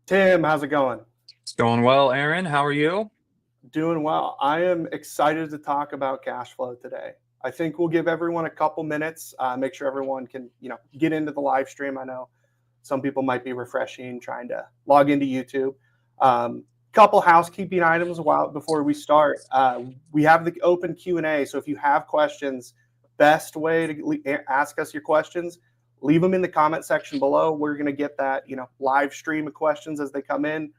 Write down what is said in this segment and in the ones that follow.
Tim, how's it going? It's going well, Aaron. How are you? Doing well. I am excited to talk about cash flow today. I think we'll give everyone a couple minutes, make sure everyone can, get into the live stream. I know some people might be refreshing, trying to log into YouTube. Couple housekeeping items before we start. We have the open Q&A, so if you have questions, best way to ask us your questions, leave them in the comment section below. We're going to get that, live stream of questions as they come in.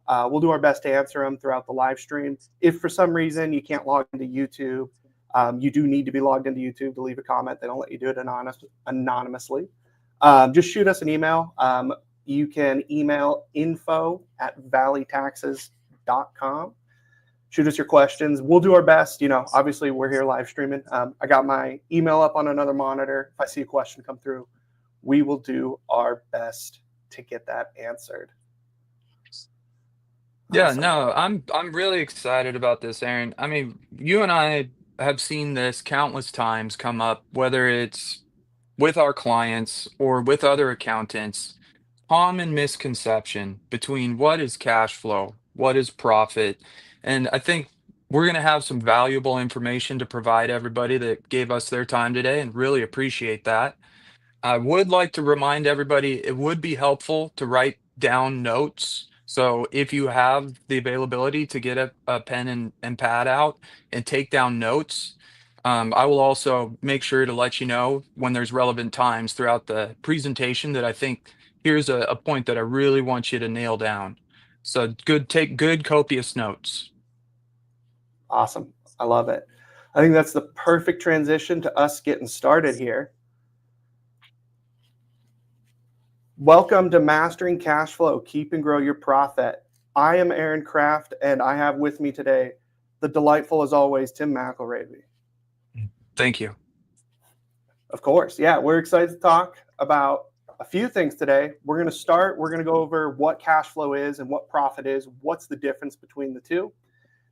We'll do our best to answer them throughout the live stream. If for some reason you can't log into YouTube, you do need to be logged into YouTube to leave a comment. They don't let you do it anonymously. Just shoot us an email. You can email info@valleytaxes.com. Shoot us your questions. We'll do our best. Obviously we're here live streaming. I got my email up on another monitor. If I see a question come through, we will do our best to get that answered. Yeah, Awesome. no, I'm really excited about this, Aaron. I mean, you and I have seen this countless times come up, whether it's with our clients or with other accountants. Common misconception between what is cash flow, what is profit, and I think we're going to have some valuable information to provide everybody that gave us their time today, and really appreciate that. I would like to remind everybody it would be helpful to write down notes. So if you have the availability to get a pen and pad out and take down notes, I will also make sure to let you know when there's relevant times throughout the presentation that I think here's a point that I really want you to nail down. So take good copious notes. Awesome. I love it. I think that's the perfect transition to us getting started here. Welcome to Mastering Cash Flow. Keep and grow your profit. I am Aaron Kraft, and I have with me today the delightful as always, Tim McElravy. Thank you. Of course. Yeah, we're excited to talk about a few things today. We're going to go over what cash flow is and what profit is, what's the difference between the two.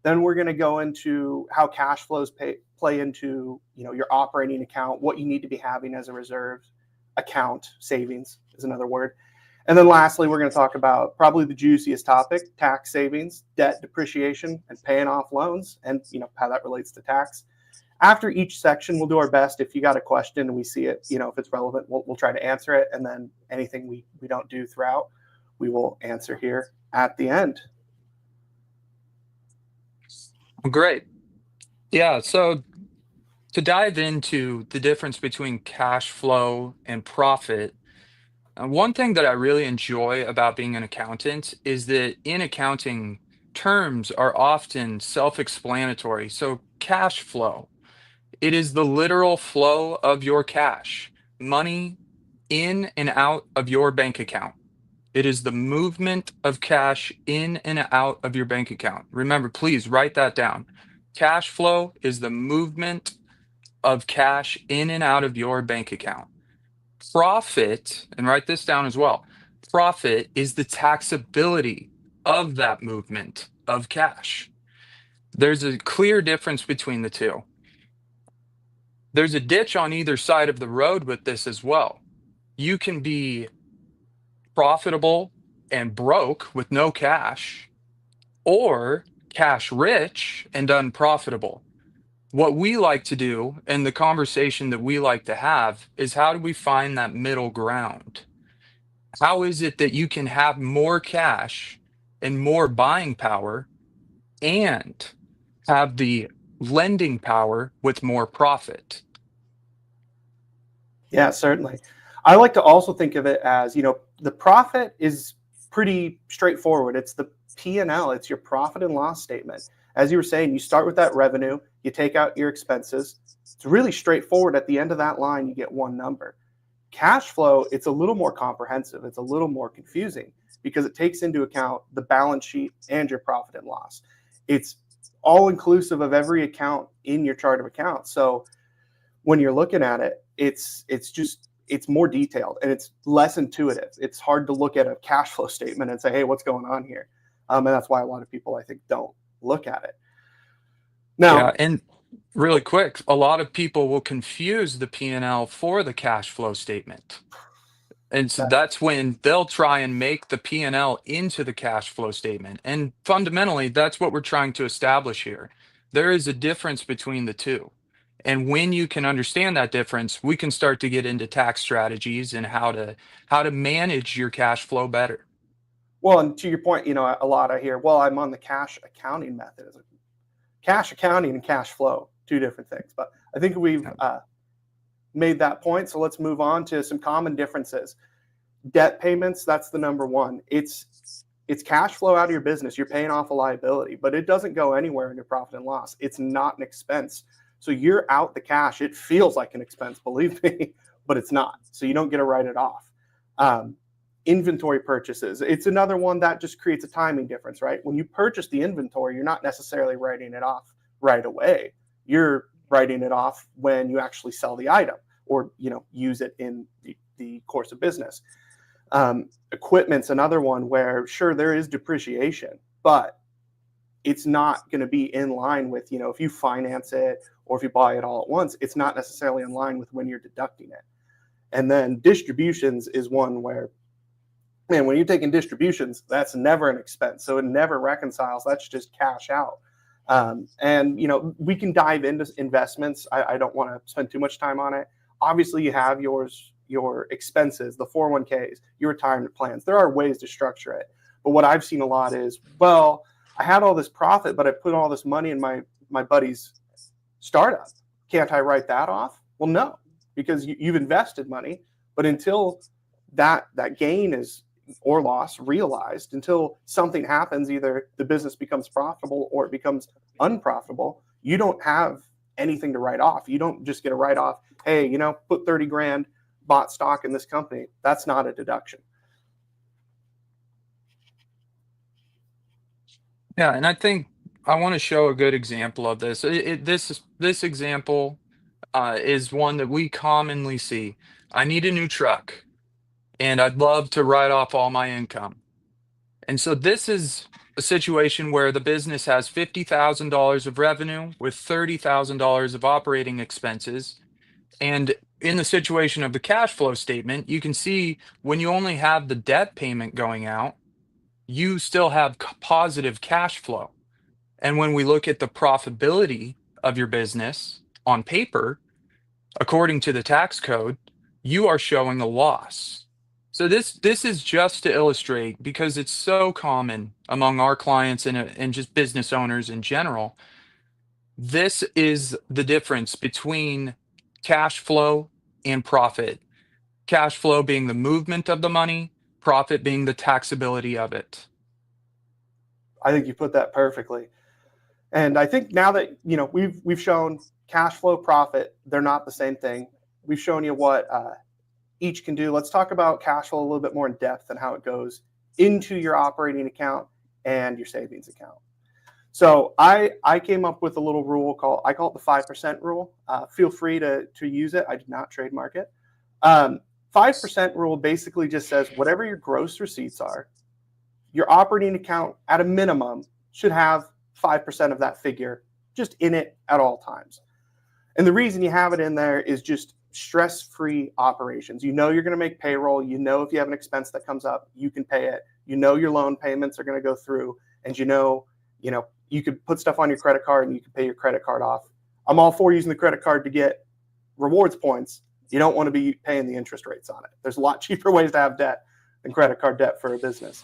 Then we're going to go into how cash flows play into, your operating account, what you need to be having as a reserve account. Savings is another word. And then lastly, we're going to talk about probably the juiciest topic, tax savings, debt depreciation, and paying off loans, and how that relates to tax. After each section, we'll do our best. If you got a question and we see it, if it's relevant, we'll try to answer it. And then anything we don't do throughout, we will answer here at the end. Great. Yeah, so to dive into the difference between cash flow and profit, one thing that I really enjoy about being an accountant is that in accounting, terms are often self-explanatory. So cash flow, it is the literal flow of your cash, money in and out of your bank account. It is the movement of cash in and out of your bank account. Remember, please write that down. Cash flow is the movement of cash in and out of your bank account. Profit, and write this down as well. Profit is the taxability of that movement of cash. There's a clear difference between the two. There's a ditch on either side of the road with this as well. You can be profitable and broke with no cash, or cash rich and unprofitable. What we like to do, and the conversation that we like to have, is how do we find that middle ground? How is it that you can have more cash and more buying power and have the lending power with more profit? Yeah, certainly. I like to also think of it as, the profit is pretty straightforward. It's the P&L. It's your profit and loss statement. As you were saying, you start with that revenue, you take out your expenses. It's really straightforward. At the end of that line, you get one number. Cash flow, it's a little more comprehensive. It's a little more confusing because it takes into account the balance sheet and your profit and loss. It's all inclusive of every account in your chart of accounts. So when you're looking at it, it's more detailed and it's less intuitive. It's hard to look at a cash flow statement and say, hey, what's going on here? And that's why a lot of people, I think, don't look at it. Now, Yeah, and really quick, a lot of people will confuse the P&L for the cash flow statement. And so that's when they'll try and make the P&L into the cash flow statement. And fundamentally, that's what we're trying to establish here. There is a difference between the two. And when you can understand that difference, we can start to get into tax strategies and how to manage your cash flow better. well, and to your point, a lot I hear, well, I'm on the cash accounting method. It's like, cash accounting and cash flow, two different things. But I think we've made that point. So let's move on to some common differences. Debt payments, that's the number one. It's cash flow out of your business. You're paying off a liability, but it doesn't go anywhere in your profit and loss. It's not an expense. So you're out the cash. It feels like an expense, believe me, but it's not. So you don't get to write it off. Inventory purchases, it's another one that just creates a timing difference, right? When you purchase the inventory, you're not necessarily writing it off right away. You're writing it off when you actually sell the item or use it in the course of business. Equipment's another one where sure there is depreciation, but it's not going to be in line with if you finance it or if you buy it all at once, it's not necessarily in line with when you're deducting it. And then distributions is one where, man, when you're taking distributions, that's never an expense. So it never reconciles. That's just cash out. And we can dive into investments. I don't want to spend too much time on it. Obviously, you have your expenses, the 401ks, your retirement plans. There are ways to structure it. But what I've seen a lot is, well, I had all this profit, but I put all this money in my buddy's startup. Can't I write that off? Well, no, because you've invested money. But until that gain is or loss realized, until something happens, either the business becomes profitable or it becomes unprofitable, you don't have anything to write off. You don't just get a write off. Hey, put 30 grand, bought stock in this company. That's not a deduction. Yeah, and I think I want to show a good example of this. This example is one that we commonly see. I need a new truck, and I'd love to write off all my income. And so this is a situation where the business has $50,000 of revenue with $30,000 of operating expenses. And in the situation of the cash flow statement, you can see when you only have the debt payment going out, you still have positive cash flow. And when we look at the profitability of your business on paper, according to the tax code, you are showing a loss. So this is just to illustrate, because it's so common among our clients and just business owners in general. This is the difference between cash flow and profit. Cash flow being the movement of the money, profit being the taxability of it. I think you put that perfectly. And I think now that we've shown cash flow, profit, they're not the same thing. We've shown you what each can do. Let's talk about cash flow a little bit more in depth and how it goes into your operating account and your savings account. So I came up with a little rule I call it the 5% rule. Feel free to use it. I did not trademark it. 5% rule basically just says whatever your gross receipts are, your operating account at a minimum should have 5% of that figure just in it at all times. And the reason you have it in there is just stress-free operations. You know you're going to make payroll. You know if you have an expense that comes up, you can pay it. You know your loan payments are going to go through, and you know you could put stuff on your credit card and you can pay your credit card off. I'm all for using the credit card to get rewards points. You don't want to be paying the interest rates on it. There's a lot cheaper ways to have debt than credit card debt for a business.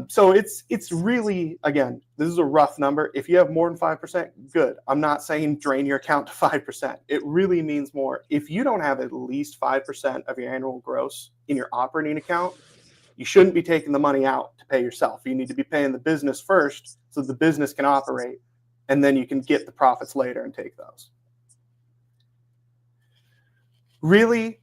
So it's really, again, this is a rough number. If you have more than 5%, good. I'm not saying drain your account to 5%. It really means more. If you don't have at least 5% of your annual gross in your operating account, you shouldn't be taking the money out to pay yourself. You need to be paying the business first so the business can operate, and then you can get the profits later and take those. Really,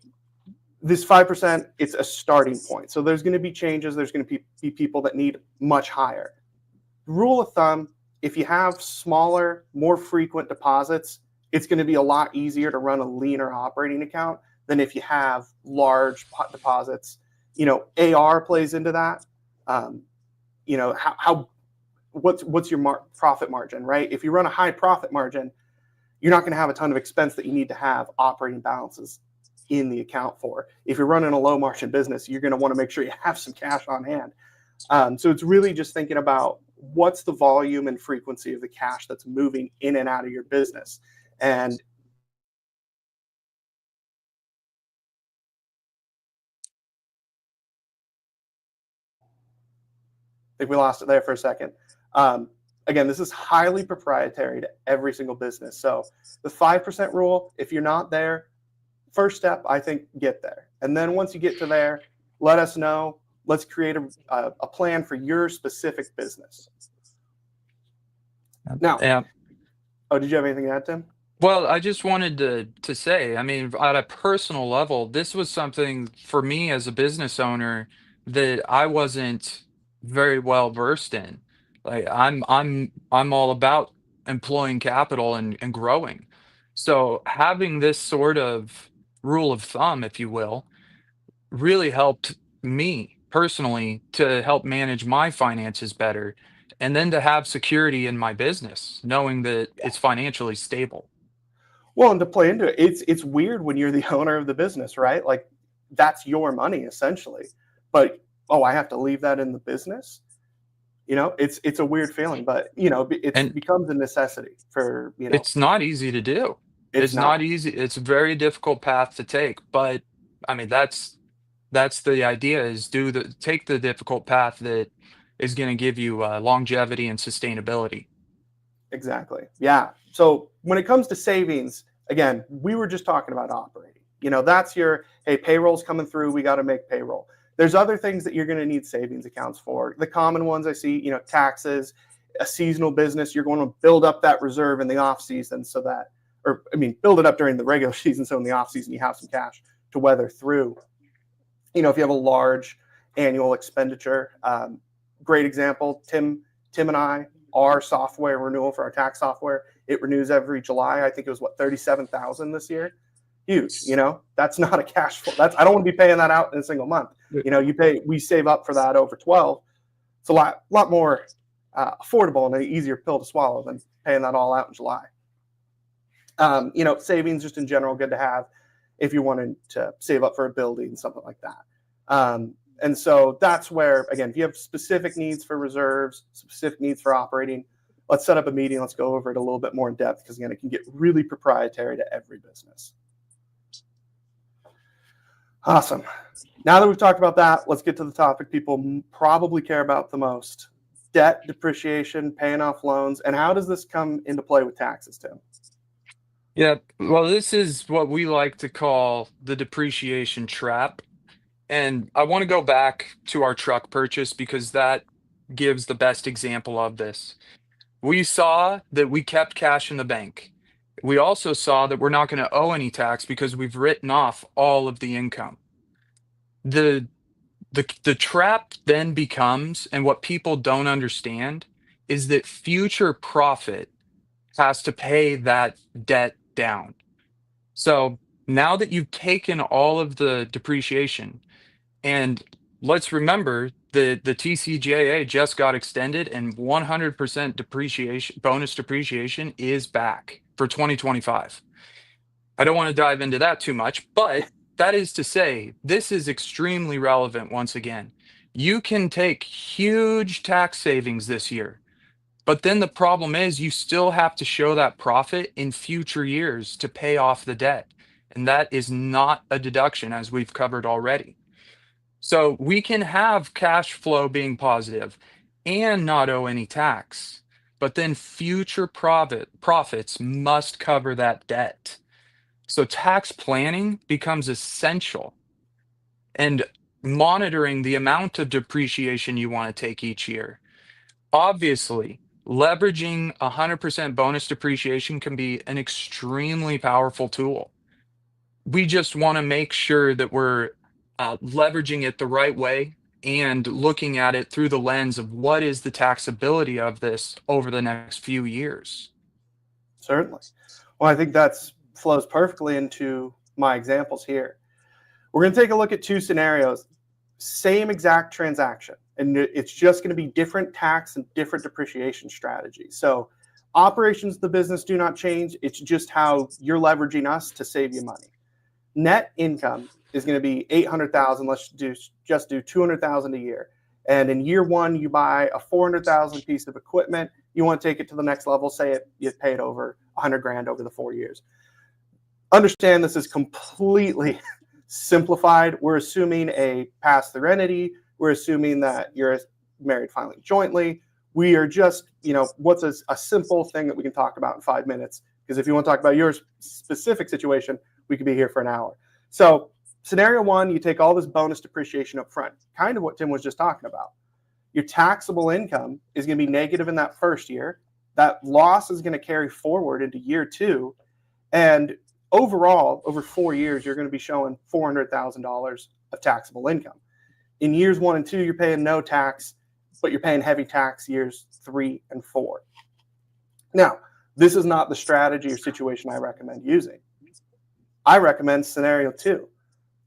this 5%, it's a starting point. So there's going to be changes. There's going to be people that need much higher. Rule of thumb, if you have smaller, more frequent deposits, it's going to be a lot easier to run a leaner operating account than if you have large deposits. AR plays into that. What's your profit margin, right? If you run a high profit margin, you're not going to have a ton of expense that you need to have operating balances in the account for. If you're running a low margin business, you're going to want to make sure you have some cash on hand. So it's really just thinking about what's the volume and frequency of the cash that's moving in and out of your business. And I think we lost it there for a second. Again, this is highly proprietary to every single business. So the 5% rule, if you're not there, first step, I think, get there. And then once you get to there, let us know. Let's create a plan for your specific business. Now, Yeah. Oh, did you have anything to add, Tim? Well, I just wanted to say, I mean, at a personal level, this was something for me as a business owner that I wasn't very well versed in. Like I'm all about employing capital and growing. So having this sort of rule of thumb, if you will, really helped me personally to help manage my finances better, and then to have security in my business, knowing that it's financially stable. Well, and to play into it, it's weird when you're the owner of the business, right? Like that's your money essentially. But I have to leave that in the business. It's a weird feeling, but it And becomes a necessity for it's not easy to do. it's It's not not. easy. It's a very difficult path to take, but I mean that's the idea, is take the difficult path that is going to give you longevity and sustainability. Exactly. Yeah. So when it comes to savings, again, we were just talking about operating. That's hey, payroll's coming through. We got to make payroll. There's other things that you're going to need savings accounts for. The common ones I see, taxes, a seasonal business, you're going to build up that reserve in the off season build it up during the regular season. So in the off season, you have some cash to weather through. If you have a large annual expenditure, great example, Tim and I, our software renewal for our tax software, it renews every July. I think it was 37,000 this year. Huge, that's not a cash flow. I don't want to be paying that out in a single month. We save up for that over 12. It's a lot more affordable and an easier pill to swallow than paying that all out in July. Savings just in general, good to have if you wanted to save up for a building, something like that. And so that's where, again, if you have specific needs for reserves, specific needs for operating, let's set up a meeting. Let's go over it a little bit more in depth because, again, it can get really proprietary to every business. Awesome. Now that we've talked about that, let's get to the topic people probably care about the most: debt, depreciation, paying off loans. And how does this come into play with taxes, Tim? Yeah, well, this is what we like to call the depreciation trap. And I want to go back to our truck purchase because that gives the best example of this. We saw that we kept cash in the bank. We also saw that we're not going to owe any tax because we've written off all of the income. The trap then becomes, and what people don't understand, is that future profit has to pay that debt down. So now that you've taken all of the depreciation, and let's remember the TCJA just got extended and 100% depreciation, bonus depreciation is back for 2025. I don't want to dive into that too much, but that is to say, this is extremely relevant once again. You can take huge tax savings this year, but then the problem is you still have to show that profit in future years to pay off the debt. And that is not a deduction, as we've covered already. So we can have cash flow being positive and not owe any tax, but then future profits must cover that debt. So tax planning becomes essential, and monitoring the amount of depreciation you want to take each year. Obviously, leveraging 100% bonus depreciation can be an extremely powerful tool. We just want to make sure that we're leveraging it the right way and looking at it through the lens of what is the taxability of this over the next few years. Certainly. Well, I think that flows perfectly into my examples here. We're going to take a look at two scenarios, same exact transaction, and it's just going to be different tax and different depreciation strategies. So operations of the business do not change. It's just how you're leveraging us to save you money. Net income is going to be $800,000. Let's just do $200,000 a year. And in year one, you buy a $400,000 piece of equipment. You want to take it to the next level. Say you pay it over $100,000 over the 4 years. Understand this is completely simplified. We're assuming a pass-through entity. We're assuming that you're married filing jointly. We are just, what's a simple thing that we can talk about in 5 minutes. Because if you want to talk about your specific situation, we could be here for an hour. So scenario one, you take all this bonus depreciation up front, kind of what Tim was just talking about. Your taxable income is going to be negative in that first year. That loss is going to carry forward into year two. And overall, over 4 years, you're going to be showing $400,000 of taxable income. In years 1 and 2, you're paying no tax, but you're paying heavy tax years 3 and 4. Now, this is not the strategy or situation I recommend using. I recommend scenario 2.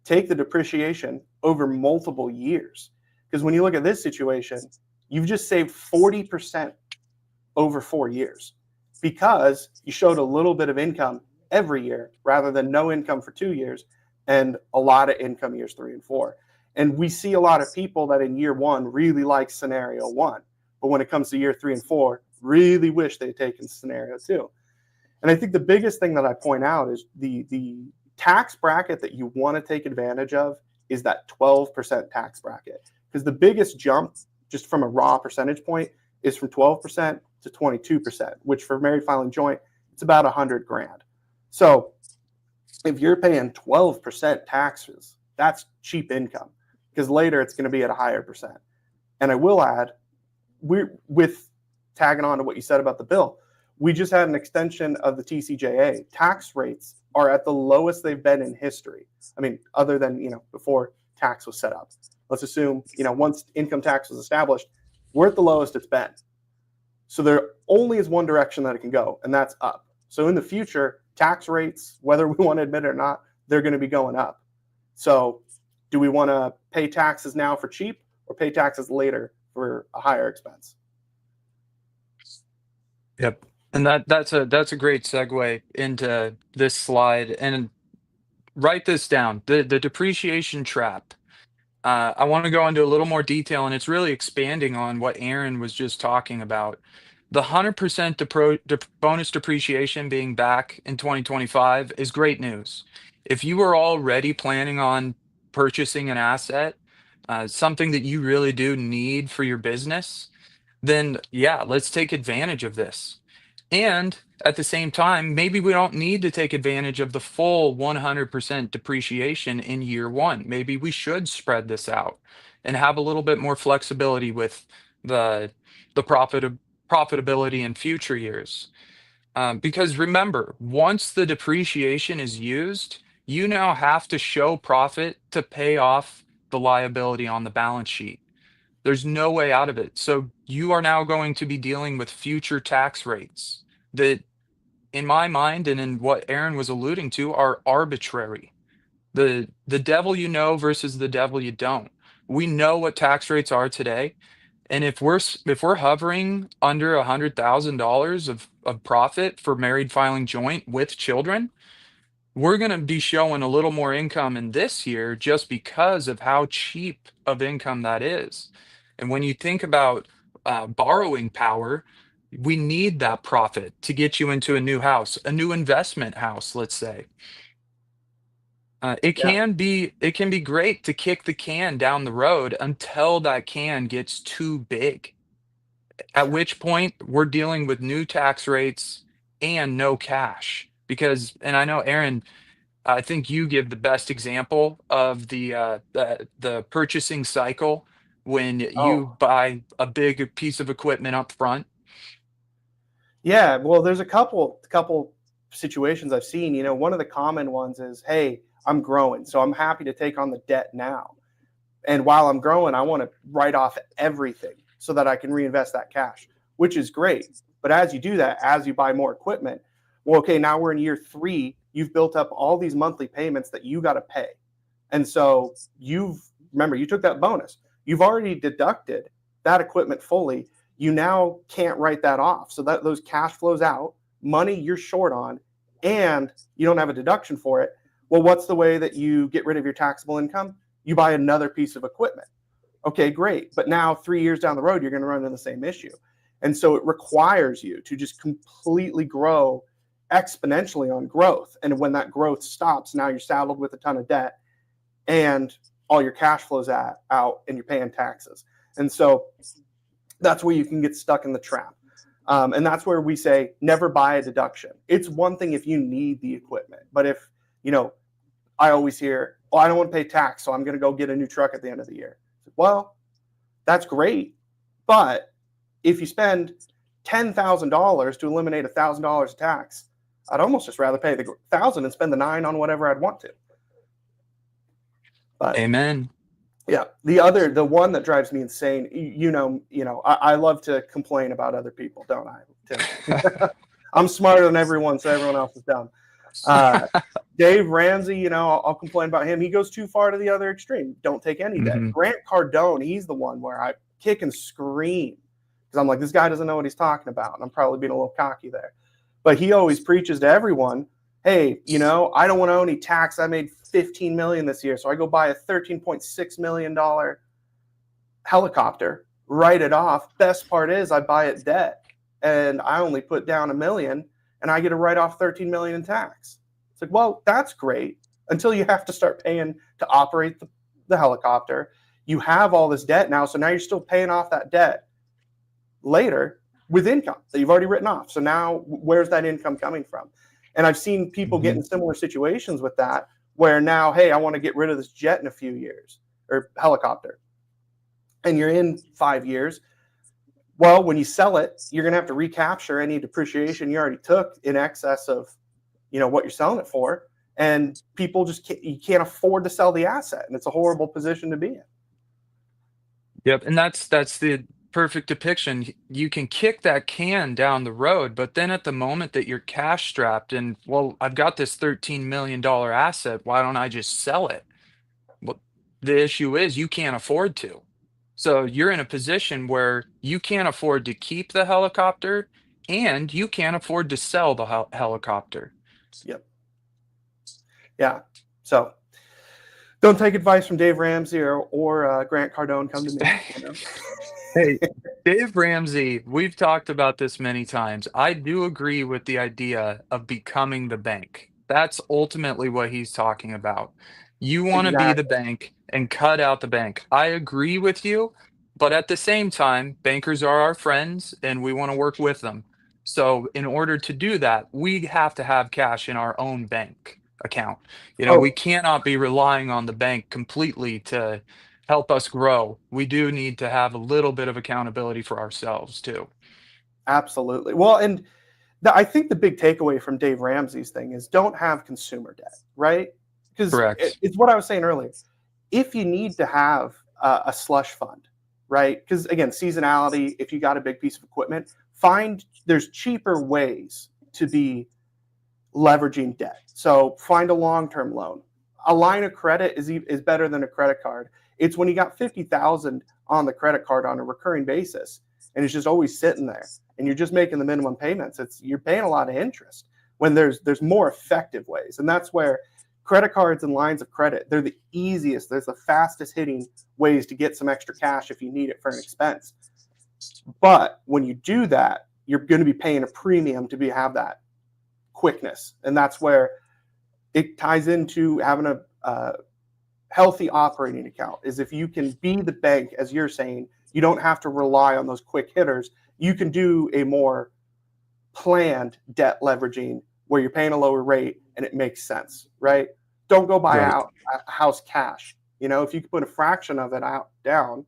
Take the depreciation over multiple years. Because when you look at this situation, you've just saved 40% over 4 years because you showed a little bit of income every year rather than no income for 2 years and a lot of income years 3 and 4. And we see a lot of people that in year one really like scenario 1, but when it comes to year 3 and 4, really wish they'd taken scenario 2. And I think the biggest thing that I point out is the tax bracket that you want to take advantage of is that 12% tax bracket. Because the biggest jump, just from a raw percentage point, is from 12% to 22%, which for married filing joint, it's about $100,000. So if you're paying 12% taxes, that's cheap income because later it's going to be at a higher percent. And I will add, with tagging on to what you said about the bill, we just had an extension of the TCJA. Tax rates are at the lowest they've been in history. I mean, other than, before tax was set up. Let's assume, once income tax was established, we're at the lowest it's been. So there only is one direction that it can go, and that's up. So in the future, tax rates, whether we want to admit it or not, they're going to be going up. So do we want to pay taxes now for cheap or pay taxes later for a higher expense? Yep. And that's a great segue into this slide. And write this down. The depreciation trap. I want to go into a little more detail, and it's really expanding on what Aaron was just talking about. The 100% bonus depreciation being back in 2025 is great news. If you were already planning on purchasing an asset, something that you really do need for your business, then yeah, let's take advantage of this. And at the same time, maybe we don't need to take advantage of the full 100% depreciation in year one. Maybe we should spread this out and have a little bit more flexibility with the the profitability in future years. Because remember, once the depreciation is used, you now have to show profit to pay off the liability on the balance sheet. There's no way out of it. So you are now going to be dealing with future tax rates that, in my mind, and in what Aaron was alluding to, are arbitrary. The devil you know versus the devil you don't. We know what tax rates are today, and if we're hovering under $100,000 of profit for married filing joint with children, we're going to be showing a little more income in this year just because of how cheap of income that is. And when you think about borrowing power, we need that profit to get you into a new house, a new investment house, let's say. Yeah. It can be great to kick the can down the road until that can gets too big. At which point we're dealing with new tax rates and no cash. Because, and I know Aaron, I think you give the best example of the purchasing cycle when you Oh, buy a big piece of equipment up front. yeah. Well, there's a couple situations I've seen. One of the common ones is, hey, I'm growing, so I'm happy to take on the debt now. And while I'm growing, I want to write off everything so that I can reinvest that cash, which is great. But as you do that, as you buy more equipment, well, okay, now we're in year 3. You've built up all these monthly payments that you got to pay. And so remember, you took that bonus. You've already deducted that equipment fully. You now can't write that off. So that those cash flows out, money you're short on, and you don't have a deduction for it. Well, what's the way that you get rid of your taxable income? You buy another piece of equipment. Okay, great. But now 3 years down the road, you're going to run into the same issue. And so it requires you to just completely grow exponentially on growth. And when that growth stops, now you're saddled with a ton of debt and all your cash flows out and you're paying taxes. And so that's where you can get stuck in the trap. And that's where we say never buy a deduction. It's one thing if you need the equipment, but if, I always hear, oh, I don't want to pay tax, so I'm going to go get a new truck at the end of the year. Well, that's great. But if you spend $10,000 to eliminate $1,000 of tax, I'd almost just rather pay the 1,000 and spend the 9 on whatever I'd want to. But Amen. yeah, the one that drives me insane, I love to complain about other people, don't I, Tim? I'm smarter than everyone, so everyone else is dumb. Dave Ramsey, I'll complain about him. He goes too far to the other extreme. Don't take any debt. Grant Cardone, he's the one where I kick and scream because I'm like, this guy doesn't know what he's talking about. And I'm probably being a little cocky there. But he always preaches to everyone, hey, I don't want to owe any tax. I made $15 million this year. So I go buy a $13.6 million helicopter, write it off. Best part is I buy it debt and I only put down $1 million and I get to write off $13 million in tax. It's like, well, that's great until you have to start paying to operate the helicopter. You have all this debt now. So now you're still paying off that debt later with income that you've already written off. So now where's that income coming from? And I've seen people get in similar situations with that where now, hey, I want to get rid of this jet in a few years or helicopter. And you're in 5 years. Well, when you sell it, you're going to have to recapture any depreciation you already took in excess of, what you're selling it for. And people just can't afford to sell the asset. And it's a horrible position to be in. Yep. And that's perfect depiction. You can kick that can down the road, but then at the moment that you're cash strapped and, well, I've got this $13 million asset, why don't I just sell it? Well, the issue is you can't afford to. So you're in a position where you can't afford to keep the helicopter and you can't afford to sell the helicopter. Yep. Yeah. So don't take advice from Dave Ramsey or Grant Cardone. Come to me. You know? Hey, Dave Ramsey, we've talked about this many times. I do agree with the idea of becoming the bank. That's ultimately what he's talking about. You want to be the Exactly. bank and cut out the bank. I agree with you, but at the same time, bankers are our friends and we want to work with them. So, in order to do that, we have to have cash in our own bank account. We Oh, cannot be relying on the bank completely to help us grow. We do need to have a little bit of accountability for ourselves too. absolutely. Well, and I think the big takeaway from Dave Ramsey's thing is don't have consumer debt, right? Because Correct. it's what I was saying earlier. If you need to have a slush fund, right? Because again, seasonality, if you got a big piece of equipment, there's cheaper ways to be leveraging debt. So find a long-term loan. A line of credit is better than a credit card. It's when you got 50,000 on the credit card on a recurring basis and it's just always sitting there and you're just making the minimum payments. You're paying a lot of interest when there's more effective ways. And that's where credit cards and lines of credit, they're the easiest, there's the fastest hitting ways to get some extra cash if you need it for an expense. But when you do that, you're going to be paying a premium to have that quickness. And that's where it ties into having a healthy operating account is if you can be the bank, as you're saying, you don't have to rely on those quick hitters. You can do a more planned debt leveraging where you're paying a lower rate and it makes sense, right? Don't go buy Right. out a house cash. If you could put a fraction of it out down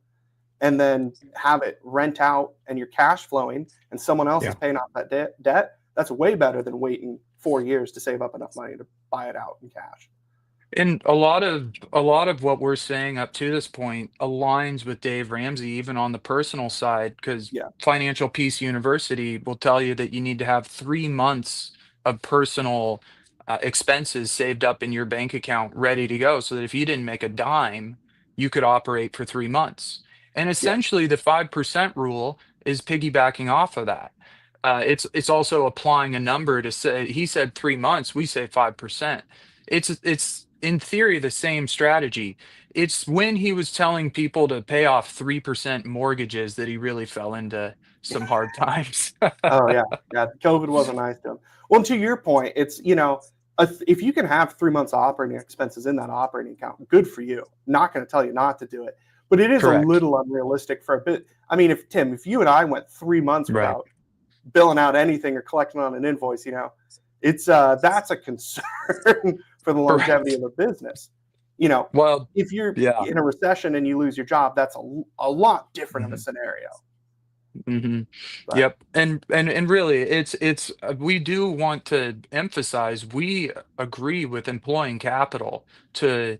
and then have it rent out and you're cash flowing and someone else is Yeah. paying off that debt, that's way better than waiting 4 years to save up enough money to buy it out in cash. And a lot of what we're saying up to this point aligns with Dave Ramsey, even on the personal side, because Yeah. Financial Peace University will tell you that you need to have 3 months of personal expenses saved up in your bank account ready to go, so that if you didn't make a dime, you could operate for 3 months. And Yeah. essentially, the 5% rule is piggybacking off of that. It's also applying a number to say he said 3 months, we say 5%. It's in theory the same strategy. It's when he was telling people to pay off 3% mortgages that he really fell into some hard times. Oh yeah. Yeah. COVID wasn't nice to him. Well, and to your point, it's, if you can have 3 months of operating expenses in that operating account, good for you. Not going to tell you not to do it, but it is a Correct. little unrealistic for a bit. I mean, if you and I went 3 months Right. without billing out anything or collecting on an invoice, it's that's a concern for the longevity Correct. of a business. You know, Well, if you're yeah. in a recession and you lose your job, that's a lot different of a Mhm. scenario. Mhm. But Yep. And really it's we do want to emphasize we agree with employing capital to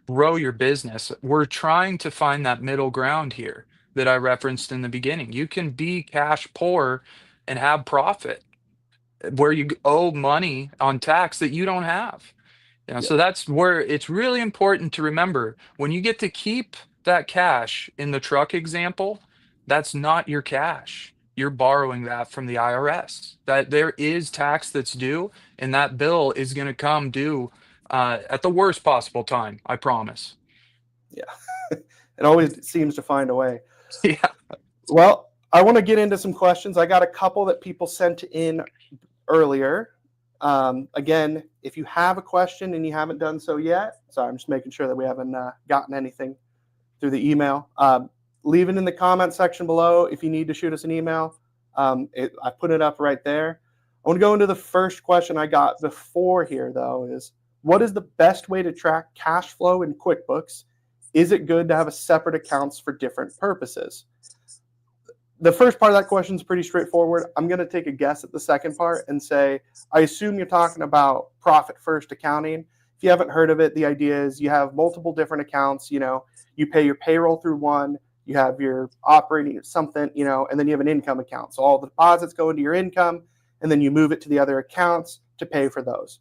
grow your business. We're trying to find that middle ground here that I referenced in the beginning. You can be cash poor and have profit where you owe money on tax that you don't have. yeah, So that's where it's really important to remember when you get to keep that cash in the truck example, that's not your cash. You're borrowing that from the IRS. That there is tax that's due, and that bill is going to come due at the worst possible time. I promise. yeah, it always seems to find a way. Yeah. Well, I want to get into some questions. I got a couple that people sent in earlier. Again, if you have a question and you haven't done so yet, sorry, I'm just making sure that we haven't gotten anything through the email. Leave it in the comment section below if you need to shoot us an email. I put it up right there. I want to go into the first question I got before here, though, is what is the best way to track cash flow in QuickBooks? Is it good to have a separate accounts for different purposes? The first part of that question is pretty straightforward. I'm going to take a guess at the second part and say, I assume you're talking about profit first accounting. If you haven't heard of it, the idea is you have multiple different accounts. You pay your payroll through one, you have your operating something, and then you have an income account. So all the deposits go into your income, and then you move it to the other accounts to pay for those.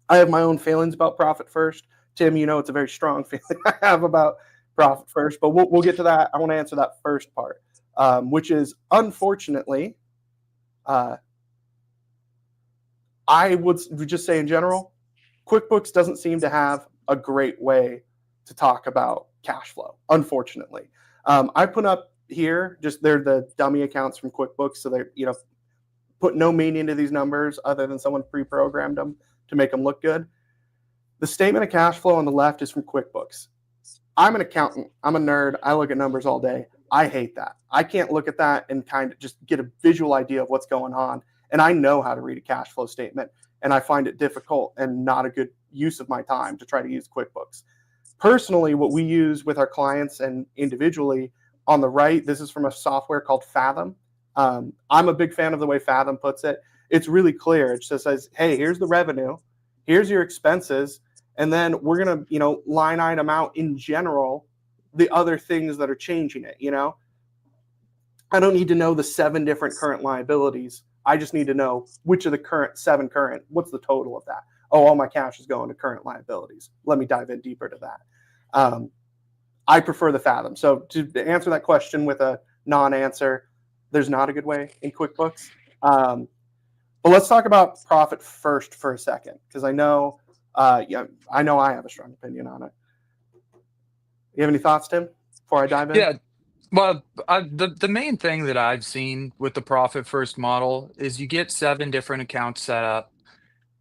I have my own feelings about Profit First. Tim, it's a very strong feeling I have about Profit First, but we'll get to that. I want to answer that first part, which is unfortunately, I would just say in general, QuickBooks doesn't seem to have a great way to talk about cash flow, unfortunately. I put up here, they're the dummy accounts from QuickBooks, so they put no meaning into these numbers other than someone pre-programmed them to make them look good. The statement of cash flow on the left is from QuickBooks. I'm an accountant. I'm a nerd. I look at numbers all day. I hate that. I can't look at that and kind of just get a visual idea of what's going on. And I know how to read a cash flow statement, and I find it difficult and not a good use of my time to try to use QuickBooks. Personally, what we use with our clients and individually on the right, this is from a software called Fathom. I'm a big fan of the way Fathom puts it. It's really clear. It just says, hey, here's the revenue, here's your expenses, and then we're going to, line item out in general the other things that are changing it. I don't need to know the 7 different current liabilities. I just need to know which of the 7 current, what's the total of that? Oh, all my cash is going to current liabilities. Let me dive in deeper to that. I prefer the Fathom. So to answer that question with a non-answer, there's not a good way in QuickBooks. But let's talk about Profit First for a second, because I know I have a strong opinion on it. You have any thoughts, Tim, before I dive in? Yeah. Well, the main thing that I've seen with the Profit First model is you get 7 different accounts set up: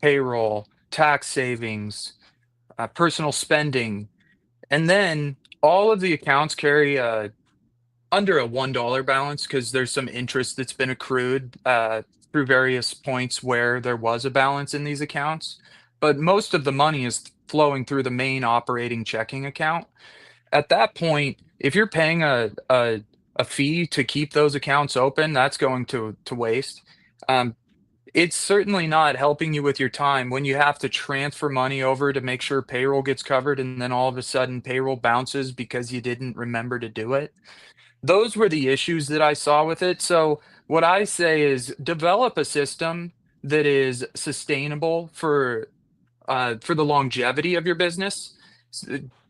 payroll, tax savings, personal spending, and then all of the accounts carry under a $1 balance because there's some interest that's been accrued through various points where there was a balance in these accounts. But most of the money is flowing through the main operating checking account. At that point, if you're paying a fee to keep those accounts open, that's going to waste. It's certainly not helping you with your time when you have to transfer money over to make sure payroll gets covered, and then all of a sudden payroll bounces because you didn't remember to do it. Those were the issues that I saw with it. So what I say is develop a system that is sustainable for the longevity of your business.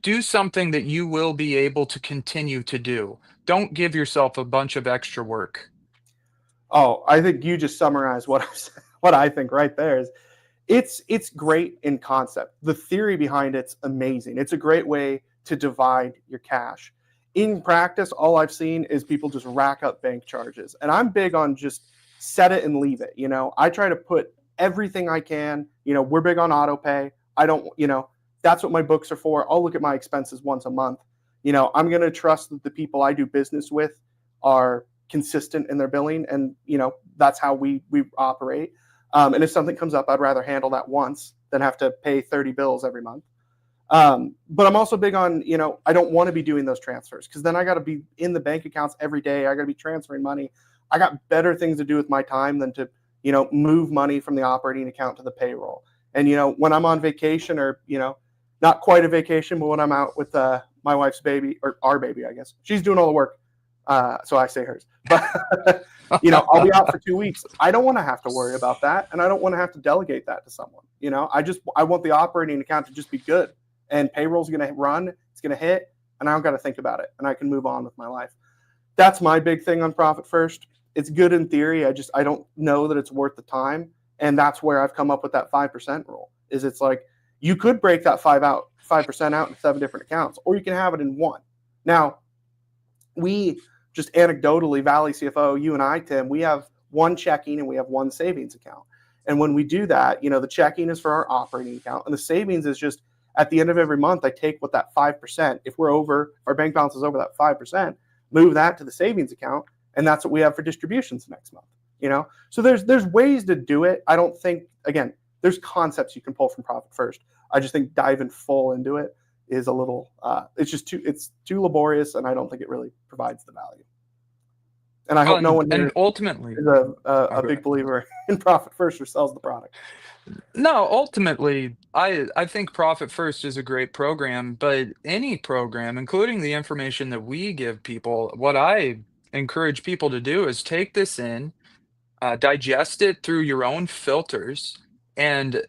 Do something that you will be able to continue to do. Don't give yourself a bunch of extra work. Oh, I think you just summarized what I think right there is it's great in concept. The theory behind it's amazing. It's a great way to divide your cash. In practice, all I've seen is people just rack up bank charges. And I'm big on just set it and leave it. I try to put everything I can. We're big on auto pay. I don't, that's what my books are for. I'll look at my expenses once a month. I'm going to trust that the people I do business with are consistent in their billing, and that's how we operate. And if something comes up, I'd rather handle that once than have to pay 30 bills every month. But I'm also big on, I don't want to be doing those transfers, because then I got to be in the bank accounts every day. I got to be transferring money. I got better things to do with my time than to, move money from the operating account to the payroll. And, when I'm on vacation, or, not quite a vacation, but when I'm out with my wife's baby, or our baby, I guess, she's doing all the work. So I say hers, but I'll be out for 2 weeks. I don't want to have to worry about that. And I don't want to have to delegate that to someone. I want the operating account to just be good, and payroll's going to run, it's going to hit, and I don't got to think about it, and I can move on with my life. That's my big thing on Profit First. It's good in theory. I don't know that it's worth the time. And that's where I've come up with that 5% rule. It's like, you could break that 5% out in 7 different accounts, or you can have it in one. Now, we just anecdotally, Valley CFO, you and I, Tim, we have one checking and we have one savings account. And when we do that, the checking is for our operating account, and the savings is just at the end of every month, I take what that 5%, if our bank balance is over that 5%, move that to the savings account. And that's what we have for distributions next month, So there's ways to do it. I don't think, again, there's concepts you can pull from Profit First. I just think diving full into it is a little, it's too laborious, and I don't think it really provides the value. And I Well, hope no one and here ultimately, is a okay. big believer in profit first or sells the product. No, ultimately, I think Profit First is a great program, but any program, including the information that we give people, what I encourage people to do is take this in, digest it through your own filters, and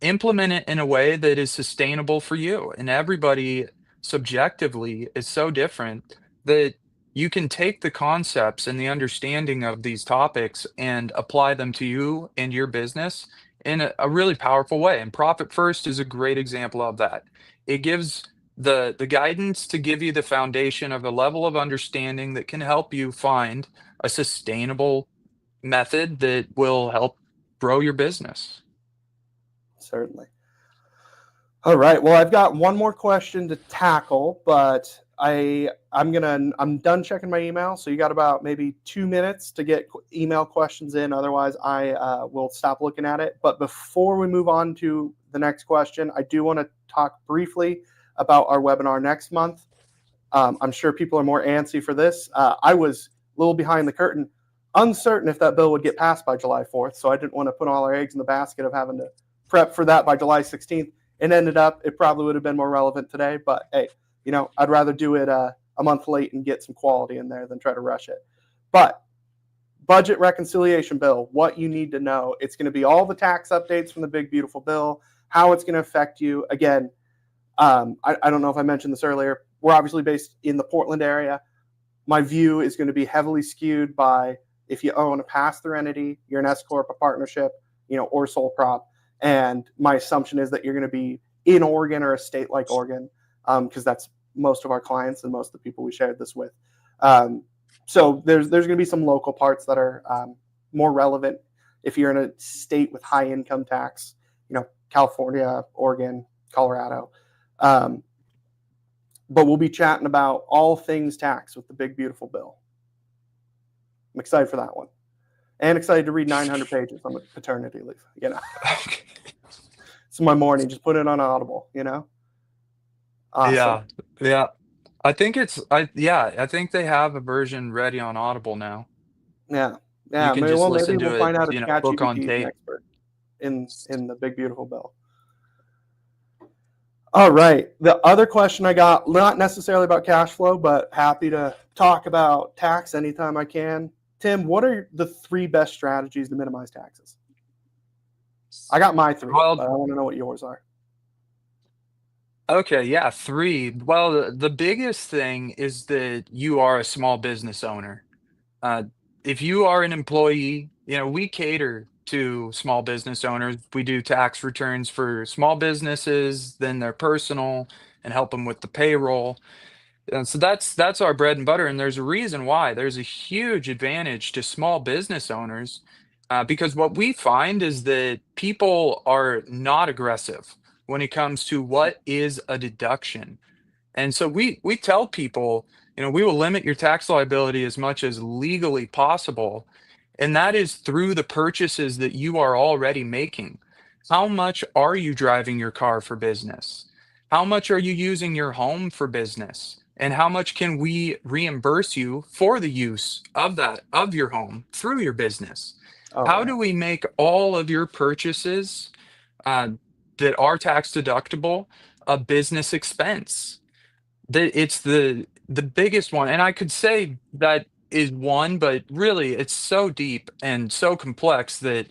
implement it in a way that is sustainable for you. And everybody subjectively is so different that you can take the concepts and the understanding of these topics and apply them to you and your business in a really powerful way. And Profit First is a great example of that. It gives the guidance to give you the foundation of a level of understanding that can help you find a sustainable method that will help grow your business. Certainly. All right. Well, I've got one more question to tackle, but I'm done checking my email. So you got about maybe 2 minutes to get email questions in. Otherwise, I will stop looking at it. But before we move on to the next question, I do want to talk briefly about our webinar next month. I'm sure people are more antsy for this. I was a little behind the curtain, uncertain if that bill would get passed by July 4th. So I didn't want to put all our eggs in the basket of having to prep for that by July 16th. It ended up, it probably would have been more relevant today, but hey, I'd rather do it a month late and get some quality in there than try to rush it. But budget reconciliation bill, what you need to know. It's going to be all the tax updates from the big, beautiful bill, how it's going to affect you. Again, I don't know if I mentioned this earlier. We're obviously based in the Portland area. My view is going to be heavily skewed by if you own a pass-through entity, you're an S-corp, a partnership, or sole prop. And my assumption is that you're going to be in Oregon or a state like Oregon, because that's most of our clients and most of the people we shared this with. So there's going to be some local parts that are more relevant if you're in a state with high income tax, California, Oregon, Colorado. But we'll be chatting about all things tax with the big, beautiful bill. I'm excited for that one. And excited to read 900 pages on paternity leave, It's my morning. Just put it on Audible, Awesome. Yeah. I think I think they have a version ready on Audible now. Yeah. You Yeah. can Maybe, just well, maybe listen to we'll it, find out if book on ChatGPT is an tape. expert in the big, beautiful bill. All right. The other question I got, not necessarily about cash flow, but happy to talk about tax anytime I can. Tim, what are the 3 best strategies to minimize taxes? I got my 3, Well, but I want to know what yours are. okay, yeah, 3. Well, the biggest thing is that you are a small business owner. Uh, if you are an employee, we cater to small business owners. We do tax returns for small businesses, then their personal, and help them with the payroll. And so that's our bread and butter, and there's a reason why. There's a huge advantage to small business owners, because what we find is that people are not aggressive when it comes to what is a deduction. And so we tell people, we will limit your tax liability as much as legally possible, and that is through the purchases that you are already making. How much are you driving your car for business? How much are you using your home for business? And how much can we reimburse you for the use of your home through your business? Oh, How yeah. do we make all of your purchases uh, that are tax deductible a business expense? It's the biggest one, and I could say that is one, but really it's so deep and so complex that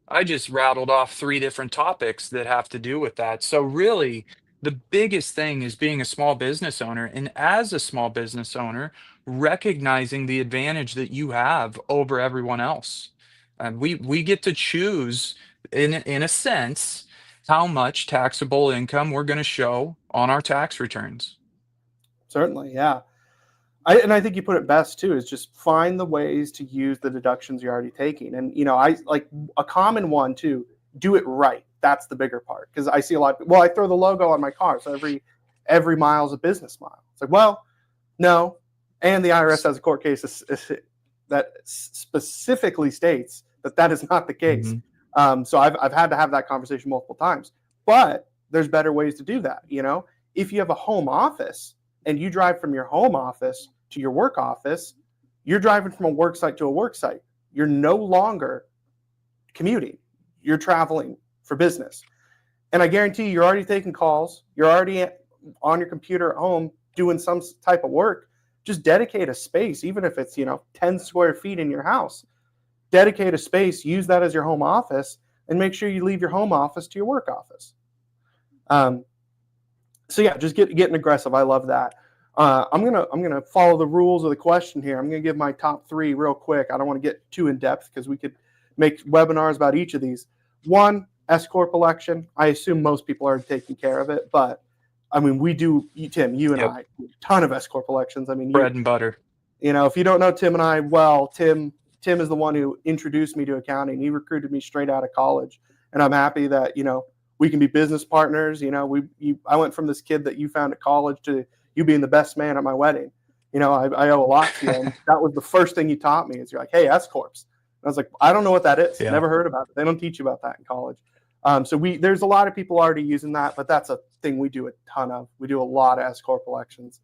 I just rattled off 3 different topics that have to do with that. So really, the biggest thing is being a small business owner, and as a small business owner, recognizing the advantage that you have over everyone else. We get to choose in a sense how much taxable income we're going to show on our tax returns. Certainly, yeah. I think you put it best too, is just find the ways to use the deductions you're already taking. And, I like a common one too, do it right. That's the bigger part. Because I see a lot, I throw the logo on my car. So every mile is a business mile. It's like, well, no. And the IRS has a court case that specifically states that is not the case. So I've had to have that conversation multiple times. But there's better ways to do that. If you have a home office and you drive from your home office to your work office, You're driving from a work site to a work site. You're no longer commuting. You're traveling for business. And I guarantee you're already taking calls. You're already on your computer at home doing some type of work. Just dedicate a space, even if it's, 10 square feet in your house. Dedicate a space, use that as your home office, and make sure you leave your home office to your work office. So yeah, just getting aggressive. I love that. I'm gonna follow the rules of the question here. I'm gonna give my top 3 real quick. I don't want to get too in depth because we could make webinars about each of these. 1, S Corp election. I assume most people are taking care of it, but I mean, we do. Tim, you and Yep. I, a ton of S Corp elections. I mean, Bread and butter. if you don't know Tim and I well, Tim is the one who introduced me to accounting. He recruited me straight out of college, and I'm happy that we can be business partners. I went from this kid that you found at college to you being the best man at my wedding. I owe a lot to you. And that was the first thing you taught me. Is you're like, hey, S Corps. And I was like, I don't know what that is. Yeah. Never heard about it. They don't teach you about that in college. So there's a lot of people already using that, but that's a thing we do a ton of. We do a lot of S Corp elections.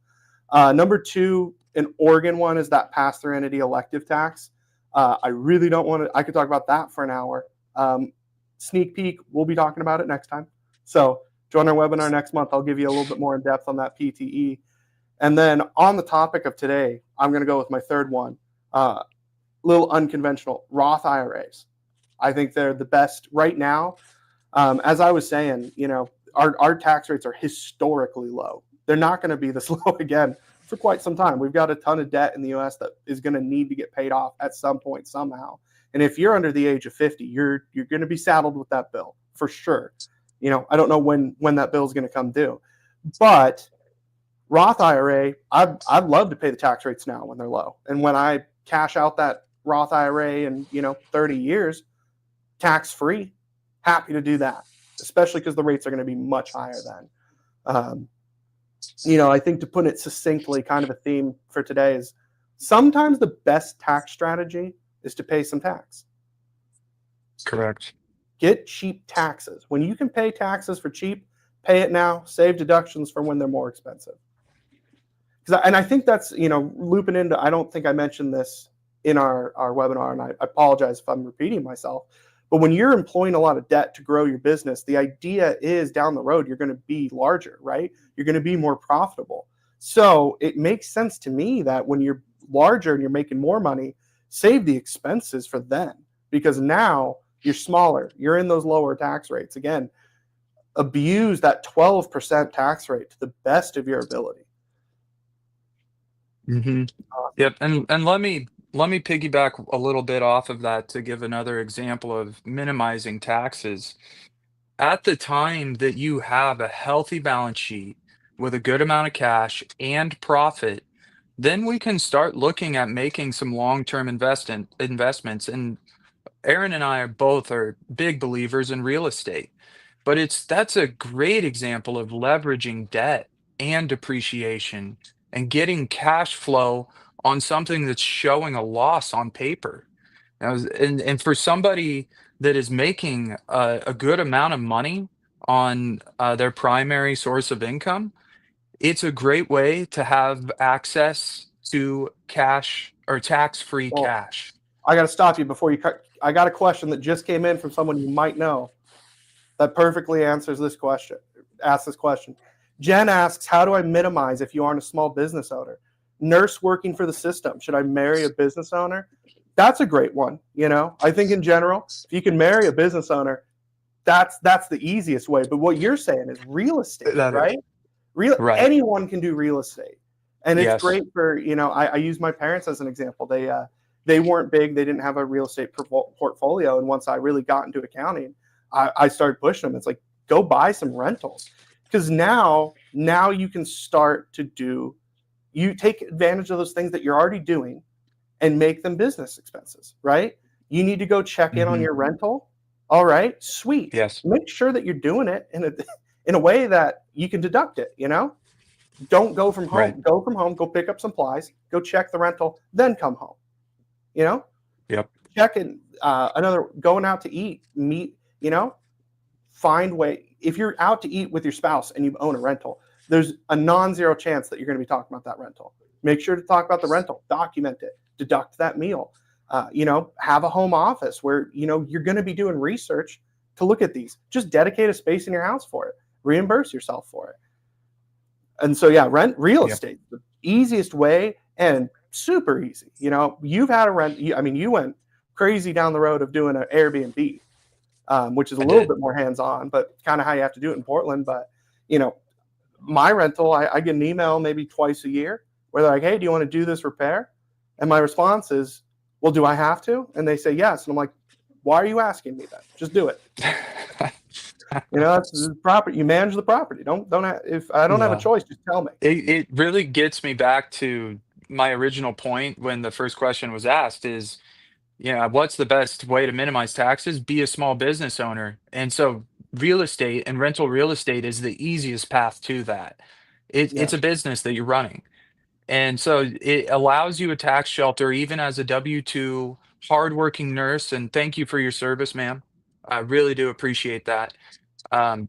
Number 2, an Oregon one is that pass-through entity elective tax. I really don't want to. I could talk about that for an hour. Sneak peek, we'll be talking about it next time. So join our webinar next month. I'll give you a little bit more in depth on that PTE. And then on the topic of today, I'm going to go with my third one. Little unconventional, Roth IRAs. I think they're the best right now. As I was saying, our tax rates are historically low. They're not going to be this low again for quite some time. We've got a ton of debt in the U.S. that is going to need to get paid off at some point somehow. And if you're under the age of 50, you're going to be saddled with that bill for sure. I don't know when that bill is going to come due, but Roth IRA, I'd love to pay the tax rates now when they're low. And when I cash out that Roth IRA in 30 years, tax free, happy to do that, especially because the rates are going to be much higher then. I think to put it succinctly, kind of a theme for today is sometimes the best tax strategy is to pay some tax. Correct. Get cheap taxes. When you can pay taxes for cheap, pay it now, save deductions for when they're more expensive. And I think that's, looping into, I don't think I mentioned this in our webinar, and I apologize if I'm repeating myself, but when you're employing a lot of debt to grow your business, the idea is down the road, you're going to be larger, right? You're going to be more profitable. So it makes sense to me that when you're larger and you're making more money, save the expenses for then, because now you're smaller, you're in those lower tax rates. Again, abuse that 12% tax rate to the best of your ability. Mm-hmm. Yep. And let me piggyback a little bit off of that to give another example of minimizing taxes. At the time that you have a healthy balance sheet with a good amount of cash and profit, then we can start looking at making some long-term investments. And Aaron and I are big believers in real estate, but that's a great example of leveraging debt and depreciation and getting cash flow on something that's showing a loss on paper. And for somebody that is making a good amount of money on their primary source of income, it's a great way to have access to cash or tax-free Well, cash. I got to stop you before you cut. I got a question that just came in from someone you might know that perfectly answers this question. Ask this question. Jen asks, how do I minimize if you aren't a small business owner? Nurse working for the system. Should I marry a business owner? That's a great one. I think in general, if you can marry a business owner, that's the easiest way. But what you're saying is real estate, right? Right. Anyone can do real estate. And it's Yes. great for, I use my parents as an example. They weren't big. They didn't have a real estate portfolio. And once I really got into accounting, I started pushing them. It's like, go buy some rentals. Because now you can start to you take advantage of those things that you're already doing and make them business expenses, right? You need to go check in on your rental. All right, sweet. Yes. Make sure that you're doing it in a way that you can deduct it, Don't go from home. Right. Go from home, go pick up supplies, go check the rental, then come home. Yep. Checking going out to eat, meet, find way. If you're out to eat with your spouse and you own a rental, there's a non-zero chance that you're going to be talking about that rental. Make sure to talk about the rental, document it, deduct that meal. Have a home office where, you're going to be doing research to look at these. Just dedicate a space in your house for it. Reimburse yourself for it. And so, yeah, rent real estate, the easiest way and super easy. You've had a rent. You went crazy down the road of doing an Airbnb, which is a little bit more hands-on, but kind of how you have to do it in Portland. But, my rental, I get an email maybe twice a year where they're like, hey, do you want to do this repair? And my response is, well, do I have to? And they say yes. And I'm like, why are you asking me that? Just do it. That's the property. You manage the property. If I don't have a choice, just tell me. It really gets me back to my original point when the first question was asked is, what's the best way to minimize taxes? Be a small business owner. And so real estate and rental real estate is the easiest path to that. It's a business that you're running. And so it allows you a tax shelter even as a W-2 hardworking nurse. And thank you for your service, ma'am. I really do appreciate that. Um,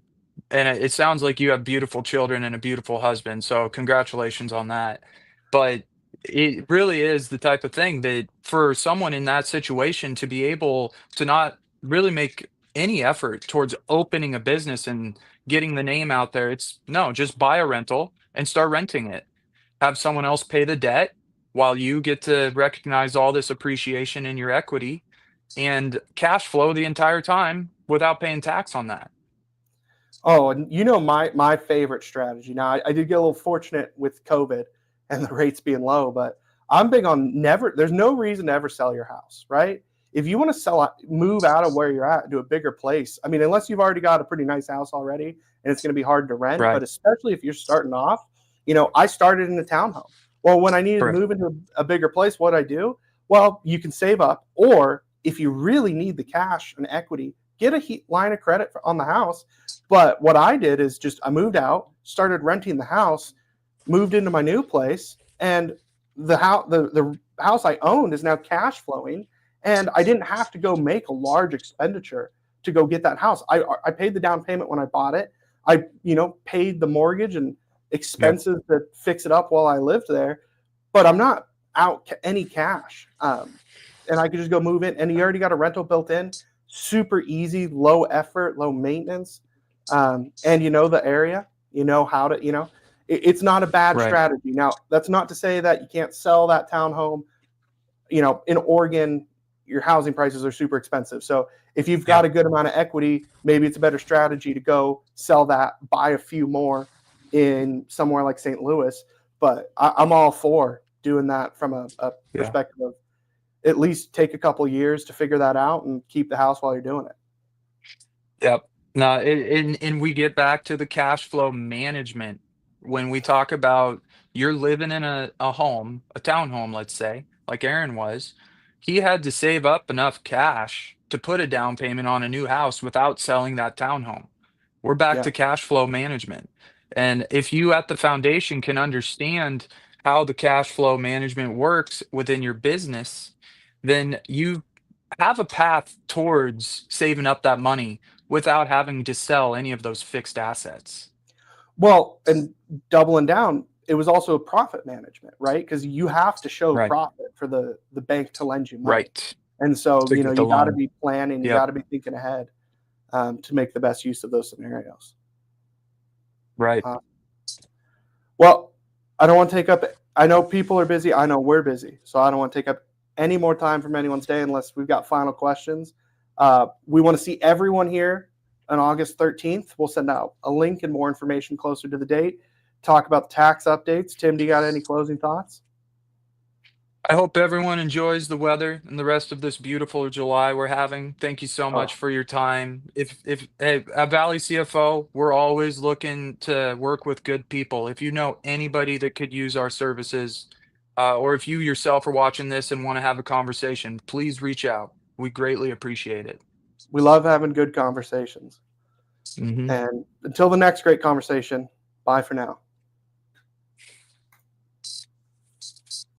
and it sounds like you have beautiful children and a beautiful husband. So congratulations on that. But it really is the type of thing that for someone in that situation to be able to not really make any effort towards opening a business and getting the name out there, it's no, just buy a rental and start renting it. Have someone else pay the debt while you get to recognize all this appreciation in your equity and cash flow the entire time without paying tax on that. Oh, and my favorite strategy. Now, I did get a little fortunate with COVID and the rates being low, but I'm big on there's no reason to ever sell your house, right? If you want to move out of where you're at to a bigger place, unless you've already got a pretty nice house already and it's going to be hard to rent, Right. but especially if you're starting off, I started in a townhome. Well, when I needed to move into a bigger place, what I do? Well, you can save up, or if you really need the cash and equity, get a line of credit on the house. But what I did is I moved out, started renting the house, moved into my new place, and the house I owned is now cash flowing, and I didn't have to go make a large expenditure to go get that house. I paid the down payment when I bought it. I paid the mortgage and expenses to fix it up while I lived there, but I'm not out any cash. And I could just go move in, and you already got a rental built in. Super easy, low effort, low maintenance. And the area, how to, it's not a bad strategy. Now, that's not to say that you can't sell that townhome. In Oregon, your housing prices are super expensive. So if you've got a good amount of equity, maybe it's a better strategy to go sell that, buy a few more in somewhere like St. Louis. But I'm all for doing that from a perspective of at least take a couple years to figure that out and keep the house while you're doing it. Yep. No, and we get back to the cash flow management. When we talk about you're living in a home, a townhome, let's say, like Aaron was, he had to save up enough cash to put a down payment on a new house without selling that townhome. We're back Yeah. to cash flow management. And if you at the foundation can understand how the cash flow management works within your business, then you have a path towards saving up that money without having to sell any of those fixed assets. Well, and doubling down, it was also profit management, right? Because you have to show profit for the bank to lend you money. Right. And so, To you get the got to loan. be planning, you Yep. got to be thinking ahead to make the best use of those scenarios. Right. Well, I don't want to take up, I know people are busy. I know we're busy. So I don't want to take up any more time from anyone's day unless we've got final questions. We want to see everyone here on August 13th. We'll send out a link and more information closer to the date. Talk about the tax updates. Tim, do you got any closing thoughts? I hope everyone enjoys the weather and the rest of this beautiful July we're having. Thank you so much for your time. Hey, at Valley CFO, we're always looking to work with good people. If you know anybody that could use our services, or if you yourself are watching this and want to have a conversation, please reach out. We greatly appreciate it. We love having good conversations. Mhm. And until the next great conversation, bye for now.